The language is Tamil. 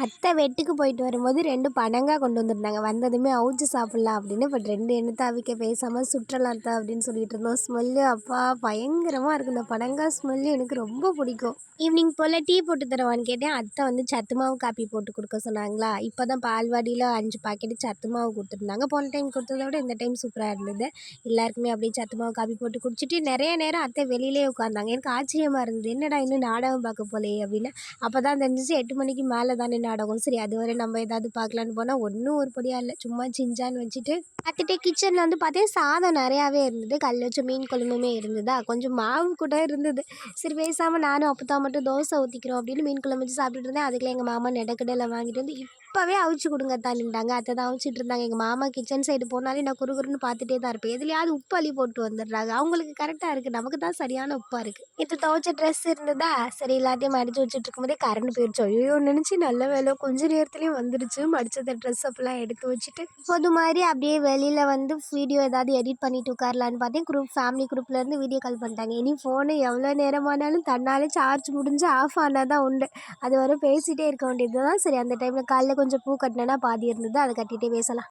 அத்தை வெட்டுக்கு போயிட்டு வரும்போது 2 பனங்கா கொண்டு வந்திருந்தாங்க. வந்ததுமே அவிச்சு சாப்பிடலாம் அப்படின்னு. பட் 2 எண்ணத்த அவிக்க பேசாமல் சுற்றலாம் அத்தை அப்படின்னு சொல்லிட்டு இருந்தோம். ஸ்மெல்லு அப்பா பயங்கரமாக இருக்குது. இந்த பனங்கா ஸ்மெல்லு எனக்கு ரொம்ப பிடிக்கும். ஈவினிங் போல் டீ போட்டு தருவான்னு கேட்டேன். அத்தை வந்து சத்து மாவு காப்பி போட்டு கொடுக்க சொன்னாங்களா. இப்போ தான் பால்வாடியில் 5 பாக்கெட்டு சத்து மாவு கொடுத்துருந்தாங்க. போன டைம் கொடுத்தத விட இந்த டைம் சூப்பராக இருந்தது. எல்லாருக்குமே அப்படியே சத்து மாவு காப்பி போட்டு குடிச்சிட்டு நிறைய நேரம் அத்தை வெளியிலே உட்காந்தாங்க. எனக்கு ஆச்சரியமாக இருந்தது. என்னடா இன்னும் நாடகம் பார்க்க போலையே அப்படின்னு. அப்போ தான் தெரிஞ்சிச்சு 8 மணிக்கு மேலே தானே நாடகம். சரி அதுவரை நம்ம ஏதாவது பார்க்கலான்னு போனால் ஒன்றும் உருப்படியாக இல்லை. சும்மா சிஞ்சான்னு வச்சுட்டு பார்த்துட்டு கிச்சனில் வந்து பார்த்தேன் சாதம் நிறையாவே இருந்தது. கல் வச்ச மீன் குழம்புமே இருந்ததா, கொஞ்சம் மாவு கூட இருந்தது. சரி பேசாமல் நானும் அப்போ மட்டும் தோசை ஊற்றிக்கிறோம் அப்படின்னு மீன் குழம்பு வச்சு சாப்பிட்டுட்டு இருந்தேன். அதுக்குள்ளே எங்கள் மாமா நெடக்கடலை வாங்கிட்டு வந்து இப்போவே அவிச்சு கொடுங்க தான்ட்டாங்க. அத்தை தான் அவிச்சிட்டு இருந்தாங்க. எங்கள் மாமா கிச்சன் சைடு போனாலே நான் குறுகுறுன்னு பார்த்துட்டே தான் இருப்பேன். எதுலையாவது உப்பு அள்ளி போட்டு வந்துடுறாங்க. அவங்களுக்கு கரெக்டாக இருக்குது, நமக்கு தான் சரியான உப்பாக இருக்குது. இது துவைச்ச ட்ரெஸ் இருந்ததா, சரி எல்லாத்தையும் மடித்து வச்சுட்டு இருக்கும்போதே கரண்ட் போயிடுச்சு. ஐயோ நினச்சி நல்ல வேலை கொஞ்ச நேரத்துலேயும் வந்துடுச்சு. மடிச்சத ட்ரெஸ் அப்பெல்லாம் எடுத்து வச்சுட்டு பொது மாதிரி அப்படியே வெளியில் வந்து வீடியோ ஏதாவது எடிட் பண்ணிட்டு உட்காரலான்னு பார்த்தேன். ஃபேமிலி குரூப்லேருந்து வீடியோ கால் பண்ணிட்டாங்க. இனி ஃபோனு எவ்வளோ நேரமானாலும் தன்னாலே சார்ஜ் முடிஞ்சு ஆஃப் ஆனால் தான் உண்டு. அது வரை பேசிகிட்டே இருக்க வேண்டியது தான். சரி அந்த டைமில் காலைல கொஞ்சம் பூ கட்டினேன்னா பாதி இருந்தது, அதை கட்டிகிட்டே பேசலாம்.